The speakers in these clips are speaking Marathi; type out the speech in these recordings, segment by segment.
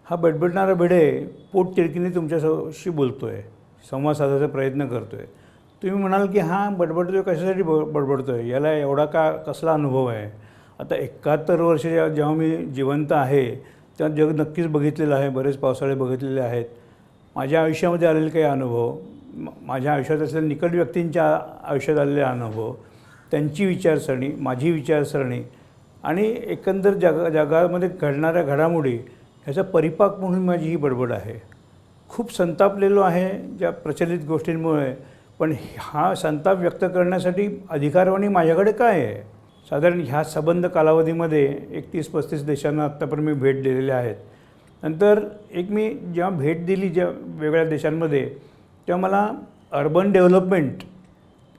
हा बडबडणारा भिडे पोट तिडकीने तुमच्याशी बोलतो आहे, संवाद साधायचा प्रयत्न करतो आहे. तुम्ही म्हणाल की हा बडबडतो आहे, कशासाठी बडबडतो आहे, याला एवढा कसला अनुभव आहे. आता 71 वर्ष जेव्हा मी जिवंत आहे तेव्हा जग नक्कीच बघितलेलं आहे, बरेच पावसाळे बघितलेले आहेत. माझ्या आयुष्यामध्ये आलेले काही अनुभव, माझ्या आयुष्यात असलेल्या निकट व्यक्तींच्या आयुष्यात आलेले अनुभव, त्यांची विचारसरणी, माझी विचारसरणी आणि एकंदर जगामध्ये घडणाऱ्या घडामोडी ह्याचा परिपाक म्हणून माझी ही बडबड आहे. खूप संतापलेलो आहे ज्या प्रचलित गोष्टींमुळे, पण हा संताप व्यक्त करण्यासाठी अधिकारवाणी माझ्याकडे काय आहे. साधारण ह्या संबंध कालावधीमध्ये 30-35 देशांना आत्तापर्यंत मी भेट दिलेल्या आहेत. नंतर मी जेव्हा भेट दिली वेगळ्या देशांमध्ये, तेव्हा मला अर्बन डेव्हलपमेंट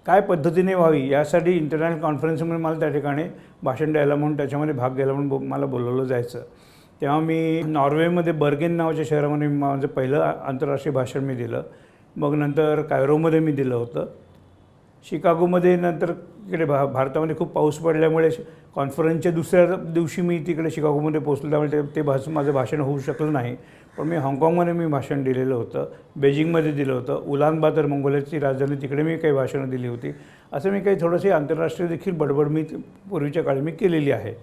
काय पद्धतीने व्हावी यासाठी इंटरनॅशनल कॉन्फरन्समध्ये मला त्या ठिकाणी भाषण द्यायला म्हणून, त्याच्यामध्ये भाग घ्यायला म्हणून मला बोलवलं जायचं. तेव्हा मी नॉर्वेमध्ये बर्गेन नावाच्या शहरामध्ये माझं पहिलं आंतरराष्ट्रीय भाषण मी दिलं. मग नंतर कायरोमध्ये मी दिलं होतं. शिकागोमध्ये नंतर इकडे भारतामध्ये खूप पाऊस पडल्यामुळे कॉन्फरन्सच्या दुसऱ्या दिवशी मी तिकडे शिकागोमध्ये पोहोचलो, त्यामुळे ते माझं भाषण होऊ शकलं नाही. पण मी हाँगकाँगमध्ये मी भाषण दिलेलं होतं, बेजिंगमध्ये दिलं होतं, उलानबातर मंगोलियाची राजधानी तिकडे मी काही भाषणं दिली होती. असं मी काही थोडंसे आंतरराष्ट्रीय देखील बडबड मी पूर्वीच्या काळी मी केलेली आहे.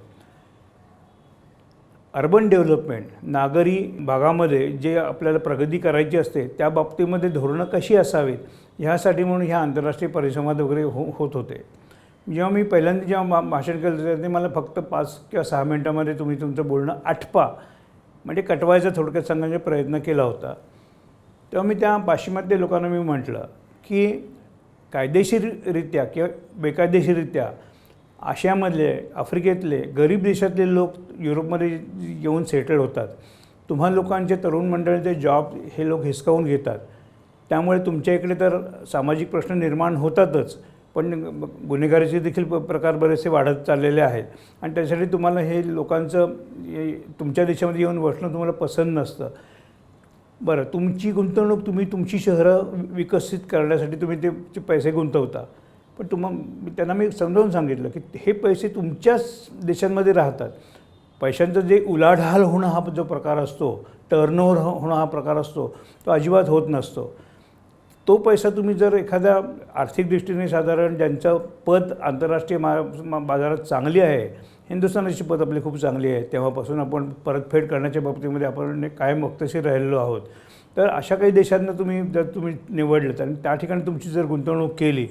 अर्बन डेव्हलपमेंट, नागरी भागामध्ये जे आपल्याला प्रगती करायची असते त्या बाबतीमध्ये धोरणं कशी असावीत ह्यासाठी म्हणून ह्या आंतरराष्ट्रीय परिसंवाद वगैरे होत होते. जेव्हा मी पहिल्यांदा जेव्हा भाषण केलं तेव्हा मला फक्त 5 किंवा 6 मिनटामध्ये तुम्ही तुमचं बोलणं आटपा म्हणजे कटवायचा थोडक्यात सांगण्याचा प्रयत्न केला होता. तेव्हा मी त्या पाश्चिमात्य लोकांना मी म्हटलं की कायदेशीररित्या किंवा बेकायदेशीररित्या आशियामधले, आफ्रिकेतले, गरीब देशातले लोक युरोपमध्ये येऊन सेटल होतात. तुम्हा लोकांचे तरुण मंडळीचे जॉब हे लोक हिसकावून घेतात. त्यामुळे तुमच्या इकडे तर सामाजिक प्रश्न निर्माण होतातच, पण गुन्हेगारीचे देखील प्रकार बरेचसे वाढत चाललेले आहेत. आणि त्यासाठी तुम्हाला हे लोकांचं तुमच्या देशामध्ये येऊन बसणं तुम्हाला पसंत नसतं. बरं, तुमची गुंतवणूक तुम्ही तुमची शहरं विकसित करण्यासाठी तुम्ही ते पैसे गुंतवता, पण त्यांना मी समजावून सांगितलं की हे पैसे तुमच्याच देशांमध्ये राहतात. पैशांचं जे उलाढाल होणं हा जो प्रकार असतो, टर्नओव्हर होणं हा प्रकार असतो, तो अजिबात होत नसतो. तो पैसा तुम्ही जर एखाद्या आर्थिक दृष्टीने साधारण ज्यांचं पद आंतरराष्ट्रीय बाजारात चांगली आहे, हिंदुस्थानाची पद आपली खूप चांगली आहे, तेव्हापासून आपण परतफेड करण्याच्या बाबतीमध्ये आपण कायम वक्तशीर राहिलेलो आहोत. तर अशा काही देशांना जर तुम्ही निवडलं आणि त्या ठिकाणी तुमची जर गुंतवणूक केली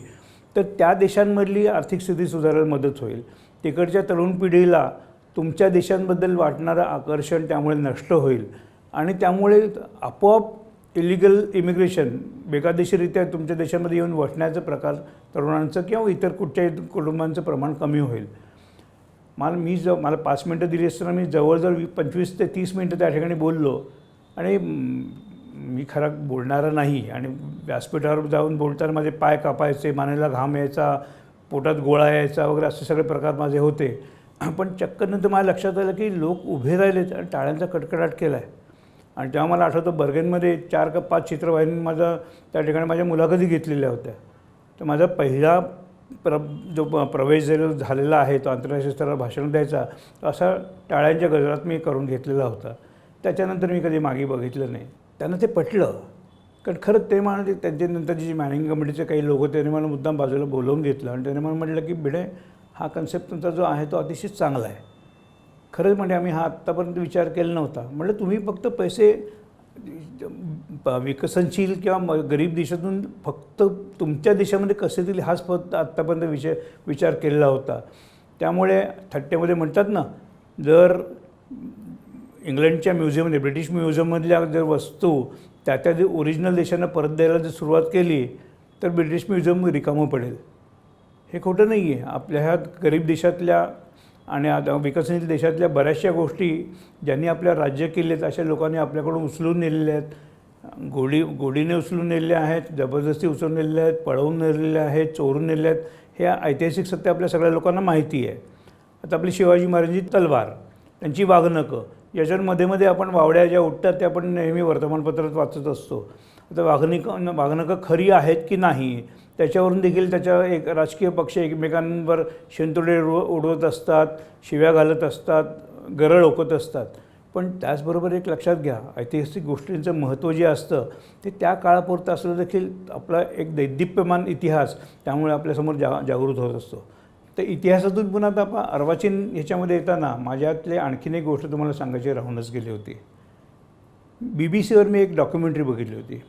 तर त्या देशांमधली आर्थिक स्थिती सुधारायला मदत होईल. तिकडच्या तरुण पिढीला तुमच्या देशांबद्दल वाटणारं आकर्षण त्यामुळे नष्ट होईल आणि त्यामुळे आपोआप इलिगल इमिग्रेशन, बेकायदेशीररित्या तुमच्या देशामध्ये येऊन वसण्याचं प्रकार तरुणांचं किंवा इतर कुठच्याही कुटुंबांचं प्रमाण कमी होईल. मला 5 मिनटं दिली असताना मी जवळजवळ 25 ते 30 मिनटं त्या ठिकाणी बोललो. आणि मी खरा बोलणारा नाही आणि व्यासपीठावर जाऊन बोलताना माझे पाय कापायचे, मानेला घाम यायचा, पोटात गोळा यायचा वगैरे असे सगळे प्रकार माझे होते. पण चक्क नंतर माझ्या लक्षात आलं की लोक उभे राहिलेत आणि टाळ्यांचा कडकडाट केला आहे. आणि तेव्हा मला आठवतं बर्गेनमध्ये 4 का 5 चित्रवाहिनी त्या ठिकाणी माझ्या मुलाखती घेतलेल्या होत्या. तर माझा पहिला जो प्रवेश झालेला आहे तो आंतरराष्ट्रीय स्तरावर भाषण द्यायचा, असा टाळ्यांच्या गजरात मी करून घेतलेला होता. त्याच्यानंतर मी कधी मागे बघितलं नाही. त्यांना ते पटलं, कारण खरंच ते म्हणाले, त्यांचे नंतरची जी मॅनेजिंग कमिटीचे काही लोक त्यांनी मला मुद्दाम बाजूला बोलवून घेतलं आणि त्यांनी मला म्हटलं की भिडे, हा कन्सेप्ट तुमचा जो आहे तो अतिशय चांगला आहे. खरंच म्हणजे आम्ही हा आत्तापर्यंत विचार केला नव्हता. म्हटलं तुम्ही फक्त पैसे विकसनशील किंवा गरीब देशातून फक्त तुमच्या देशामध्ये कसे दिले हाच फक्त आत्तापर्यंत विचार केलेला होता. त्यामुळे थट्टेमध्ये म्हणतात ना, जर इंग्लंडच्या म्युझियममध्ये, ब्रिटिश म्युझियममधल्या जर वस्तू त्या ओरिजिनल देशांना परत द्यायला जर सुरुवात केली तर ब्रिटिश म्युझियम रिकामं पडेल. हे खोटं नाही आहे. आपल्या ह्या गरीब देशातल्या आणि आता विकसनशील देशातल्या बऱ्याचशा गोष्टी ज्यांनी आपल्या राज्य केले आहेत अशा लोकांनी आपल्याकडून उचलून नेलेल्या आहेत. गोडीने उचलून नेलेल्या आहेत, जबरदस्ती उचलून नेलेल्या आहेत, पळवून नेलेल्या आहेत, चोरून नेलेल्या आहेत. हे ऐतिहासिक सत्य आपल्या सगळ्या लोकांना माहिती आहे. आता आपली शिवाजी महाराजांची तलवार, त्यांची वाघनखं, याच्यामध्ये आपण वावड्या ज्या उठतात त्या आपण नेहमी वर्तमानपत्रात वाचत असतो. आता वाघनखं खरी आहेत की नाही त्याच्यावरून देखील त्याच्या एक राजकीय पक्ष एकमेकांवर शेंतोडे उडवत असतात, शिव्या घालत असतात, गरळ ओकत असतात. पण त्याचबरोबर एक लक्षात घ्या, ऐतिहासिक गोष्टींचं महत्त्व जे असतं ते त्या काळापुरतं असलं देखील आपला एक दैदिप्यमान इतिहास त्यामुळे आपल्यासमोर जागृत होत असतो. तर इतिहासातून पुन्हा आता आपण अर्वाचीन ह्याच्यामध्ये येताना माझ्यातली आणखीन एक गोष्ट तुम्हाला सांगायची राहूनच गेली होती. BBC वर मी एक डॉक्युमेंटरी बघितली होती.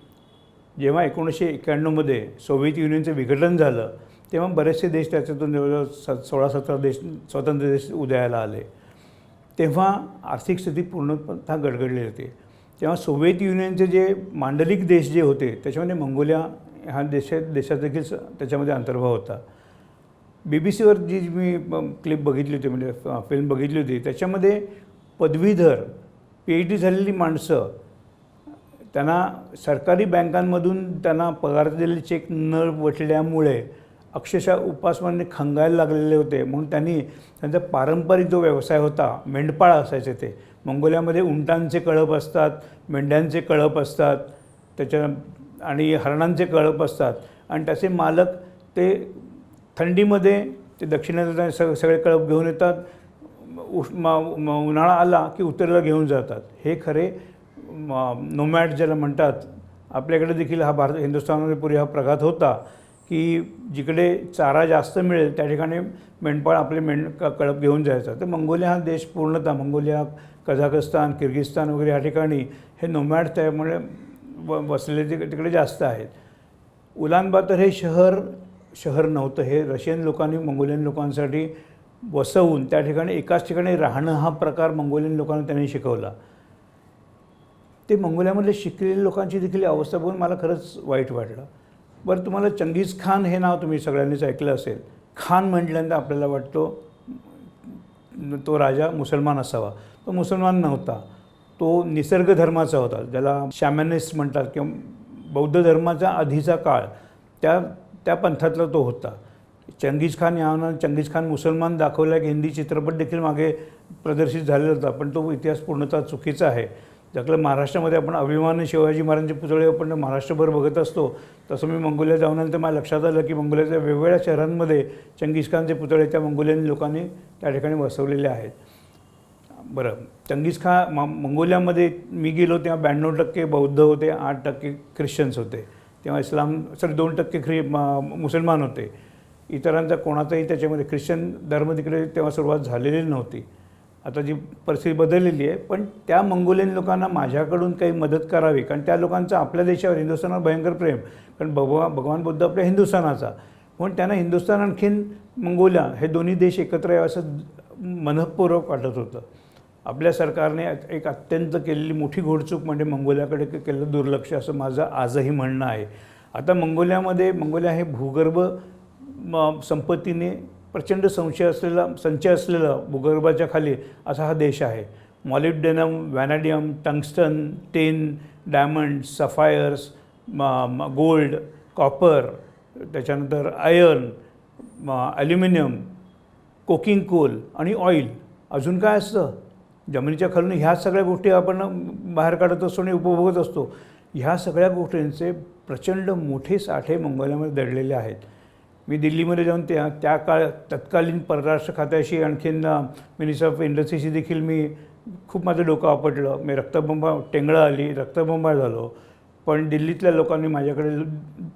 जेव्हा 1991मध्ये सोव्हिएत युनियनचं विघटन झालं तेव्हा बरेचसे देश त्याच्यातून जवळजवळ 16-17 देश स्वतंत्र देश उदयाला आले. तेव्हा आर्थिक स्थिती पूर्णतः गडगडली होती. तेव्हा सोव्हिएत युनियनचे जे मांडलिक देश जे होते त्याच्यामध्ये मंगोलिया हा देशात देखील त्याच्यामध्ये अंतर्भाव होता. BBC वर जी मी क्लिप बघितली होती, म्हणजे फिल्म बघितली होती, त्याच्यामध्ये पदवीधर PhD झालेली माणसं त्यांना सरकारी बँकांमधून त्यांना पगार दिलेले चेक न वटल्यामुळे अक्षरशः उपासमारीने खंगायला लागलेले होते. म्हणून त्यांनी त्यांचा पारंपरिक जो व्यवसाय होता, मेंढपाळ असायचे ते. मंगोलियामध्ये उंटांचे कळप असतात, मेंढ्यांचे कळप असतात, आणि हरणांचे कळप असतात, आणि त्याचे मालक ते थंडीमध्ये ते दक्षिणेला सगळे कळप घेऊन येतात. उन्हाळा आला की उत्तरेला घेऊन जातात. हे खरे नोमॅड ज्याला म्हणतात. आपल्याकडे देखील हा हिंदुस्थानामध्ये पूर्वी हा प्रघात होता की जिकडे चारा जास्त मिळेल त्या ठिकाणी मेंढपाळ आपले कळप घेऊन जायचा. तर मंगोलिया हा देश पूर्णतः मंगोलिया, कझाकस्तान, किर्गिस्तान वगैरे ह्या ठिकाणी हे नोमॅड त्यामुळे बसलेले तिकडे जास्त आहेत. उलानबातर हे शहर नव्हतं. हे रशियन लोकांनी मंगोलियन लोकांसाठी वसवून त्या ठिकाणी एकाच ठिकाणी राहणं हा प्रकार मंगोलियन लोकांना त्यांनी शिकवला. ते मंगोलियामधले शिकलेल्या लोकांची देखील अवस्था बघून मला खरंच वाईट वाटलं. बरं, तुम्हाला चंगीज खान हे नाव तुम्ही सगळ्यांनीच ऐकलं असेल. खान म्हटल्यानंतर आपल्याला वाटतो तो राजा मुसलमान असावा. तो मुसलमान नव्हता. तो निसर्ग धर्माचा होता, ज्याला शॅमॅनिस्ट म्हणतात, किंवा बौद्ध धर्माचा आधीचा काळ त्या पंथातला तो होता. चंगीज खान यानं चंगीज खान मुसलमान दाखवला की हिंदी चित्रपट देखील मागे प्रदर्शित झालेला होता, पण तो इतिहास पूर्णतः चुकीचा आहे. ज्याकडे महाराष्ट्रामध्ये आपण अभिमान शिवाजी महाराजांचे पुतळे आपण महाराष्ट्रभर बघत असतो, तसं मी मंगोलिया जाऊनंतर मला लक्षात आलं की मंगोलियाच्या वेगवेगळ्या शहरांमध्ये चंगीज खानचे पुतळे त्या मंगोलियन लोकांनी त्या ठिकाणी बसवलेले आहेत. बरं, चंगीज खान मंगोलियामध्ये मी गेलो तेव्हा 92% बौद्ध होते, 8% ख्रिश्चन्स होते. तेव्हा 2% मुसलमान होते. इतरांचा कोणाचाही त्याच्यामध्ये ख्रिश्चन धर्म तिकडे तेव्हा सुरुवात झालेली नव्हती. आता जी परिस्थिती बदललेली आहे, पण त्या मंगोलियन लोकांना माझ्याकडून काही मदत करावी, कारण त्या लोकांचं आपल्या देशावर, हिंदुस्थानावर भयंकर प्रेम, कारण भगवान बुद्ध आपल्या हिंदुस्थानाचा. म्हणून त्यांना हिंदुस्थान आणखीन मंगोलिया हे दोन्ही देश एकत्र यावं असं मनःपूर्वक वाटत होतं. आपल्या सरकारने एक अत्यंत केलेली मोठी घोडचूक म्हणजे मंगोलियाकडे केलेलं दुर्लक्ष, असं माझं आजही म्हणणं आहे. आता मंगोलिया हे भूगर्भ संपत्तीने प्रचंड संचय असलेला भूगर्भाच्या खाली असा हा देश आहे. Molybdenum, vanadium, tungsten, tin, diamond, sapphires, gold, copper, त्याच्यानंतर आयर्न, ॲल्युमिनियम, कोकिंग कोल आणि ऑइल. अजून काय असतं जमिनीच्या खालून, ह्या सगळ्या गोष्टी आपण बाहेर काढत असतो आणि उपभोगत असतो. ह्या सगळ्या गोष्टींचे प्रचंड मोठे साठे मंगोलियामध्ये दडलेले आहेत. मी दिल्लीमध्ये जाऊन त्या तत्कालीन परराष्ट्र खात्याशी, आणखीन मिनिस्टर ऑफ इंडस्ट्रीशी देखील मी खूप माझं डोकं आपटलं. मी टेंगळं आली, रक्तबंबाळ झालो. पण दिल्लीतल्या लोकांनी माझ्याकडे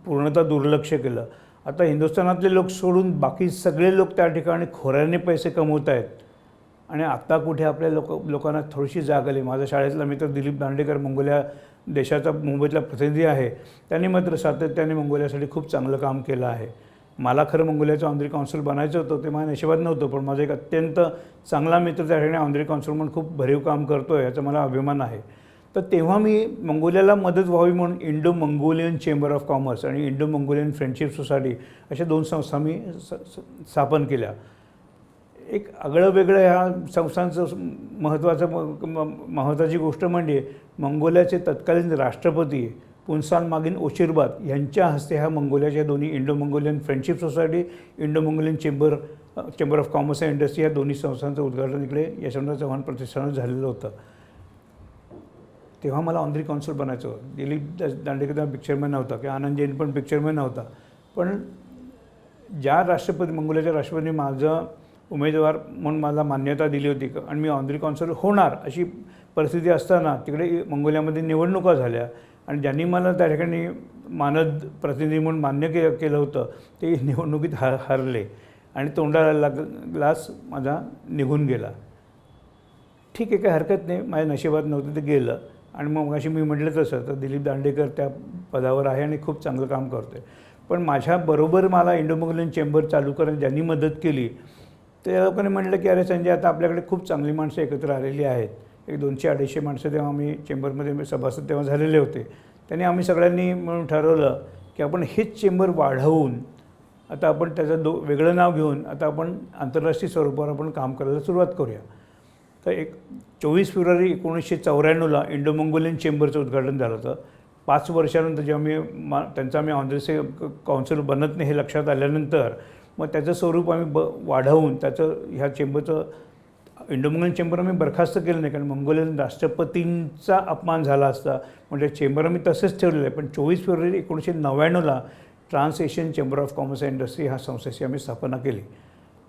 पूर्णतः दुर्लक्ष केलं. आता हिंदुस्थानातले लोक सोडून बाकी सगळे लोक त्या ठिकाणी खोऱ्याने पैसे कमवत आहेत. आणि आत्ता कुठे आपल्या लोकांना थोडीशी जाग आली. माझा शाळेतला मित्र दिलीप दांडेकर मंगोलिया देशाचा मुंबईतला प्रतिनिधी आहे. त्यांनी मात्र सातत्याने मंगोलियासाठी खूप चांगलं काम केलं आहे. मला खरं मंगोलियाचं ऑनरी कॉन्सुल बनायचं होतं, ते माझ्या नशिबात नव्हतं, पण माझा एक अत्यंत चांगला मित्र त्या ठिकाणी ऑनरी कॉन्सुल म्हणून खूप भरीव काम करतो आहे, याचा मला अभिमान आहे. तर तेव्हा मी मंगोलियाला मदत व्हावी म्हणून Indo Mongolian chamber of commerce आणि इंडो मंगोलियन फ्रेंडशिप सोसायटी अशा 2 संस्था मी स्थापन केल्या. एक आगळं वेगळं ह्या संस्थांचं महत्त्वाची गोष्ट म्हणजे मंगोलियाचे तत्कालीन राष्ट्रपती पुन्सान मागीन ओचिरबात यांच्या हस्ते ह्या मंगोलियाच्या दोन्ही Indo Mongolian friendship society, Indo Mongolian chamber of commerce and industry या दोन्ही संस्थांचं उद्घाटन इकडे यशवंतराव चव्हाण प्रतिष्ठानात झालेलं होतं. तेव्हा मला ऑनरी कॉन्सुल बनायचं होतं. दिलीप दांडेकर पिक्चरमॅन नव्हता किंवा आनंद जैन पण पिक्चरमॅन नव्हता. पण ज्या मंगोलियाच्या राष्ट्रपतींनी माझं उमेदवार म्हणून मला मान्यता दिली होती आणि मी ऑनरी कॉन्सुल होणार अशी परिस्थिती असताना तिकडे मंगोलियामध्ये निवडणुका झाल्या आणि ज्यांनी मला त्या ठिकाणी मानद प्रतिनिधी म्हणून मान्य केलं होतं ते निवडणुकीत हरले आणि तोंडाला ग्लास माझा निघून गेला. ठीक आहे, काही हरकत नाही, माझ्या नशिबात नव्हतं ते गेलं. आणि मग अशी मी म्हटलं तसं तर दिलीप दांडेकर त्या पदावर आहे आणि खूप चांगलं काम करतो आहे. पण माझ्याबरोबर मला इंडो मंगोलियन चेंबर चालू करायला ज्यांनी मदत केली त्या लोकांनी म्हटलं की अरे संजय, आता आपल्याकडे खूप चांगली माणसं एकत्र आलेली आहेत. एक 200-250 माणसं तेव्हा आम्ही चेंबरमध्ये सभासद तेव्हा झालेले होते. त्यांनी आम्ही सगळ्यांनी मिळून ठरवलं की आपण हेच चेंबर वाढवून आता आपण त्याचं वेगळं नाव घेऊन आता आपण आंतरराष्ट्रीय स्वरूपावर आपण काम करायला सुरुवात करूया. तर 24 फेब्रुवारी 1994ला इंडो मंगोलियन चेंबरचं उद्घाटन झालं होतं. 5 वर्षानंतर जेव्हा त्यांचा आम्ही ऑनरेसरी काउन्सिल बनत नाही हे लक्षात आल्यानंतर मग त्याचं स्वरूप आम्ही वाढवून त्याचं ह्या चेंबरचं इंडो मंगोलियन चेंबर आम्ही बरखास्त केलं नाही, कारण मंगोलियन राष्ट्रपतींचा अपमान झाला असता. म्हणजे चेंबर आम्ही तसंच ठेवलेलं आहे. पण 24 फेब्रुवारी 1999ला trans Asian chamber of commerce and industry ह्या संस्थेची आम्ही स्थापना केली.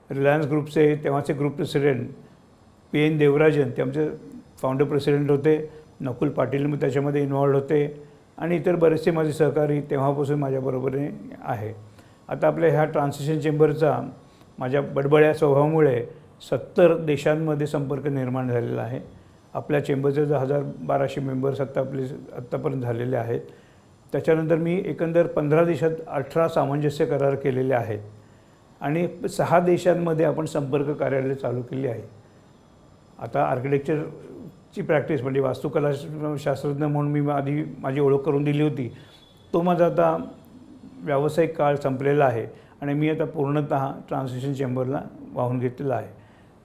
रिलायन्स ग्रुपचे तेव्हाचे ग्रुप प्रेसिडेंट PN देवराजन ते आमचे फाउंडर प्रेसिडेंट होते. नकुल पाटील मग त्याच्यामध्ये इन्वॉल्ड होते आणि इतर बरेचसे माझे सहकारी तेव्हापासून माझ्याबरोबरीने आहे. आता आपल्या ह्या ट्रान्सलेशन चेंबरचा माझ्या बडबड्या स्वभावामुळे 70 देशांमध्ये संपर्क निर्माण झालेला आहे. आपल्या चेंबरचे 1000-1200 मेंबर्स आत्तापर्यंत झालेले आहेत. त्याच्यानंतर मी एकंदर 15 देशात 18 सामंजस्य करार केलेले आहेत आणि 6 देशांमध्ये आपण संपर्क कार्यालय चालू केली आहे. आता आर्किटेक्चरची प्रॅक्टिस म्हणजे वास्तुकला शास्त्रज्ञ म्हणून मी आधी माझी ओळख करून दिली होती, तो माझा आता व्यावसायिक काळ संपलेला आहे आणि मी आता पूर्णतः ट्रान्सलेशन चेंबरला वाहून घेतलेला आहे.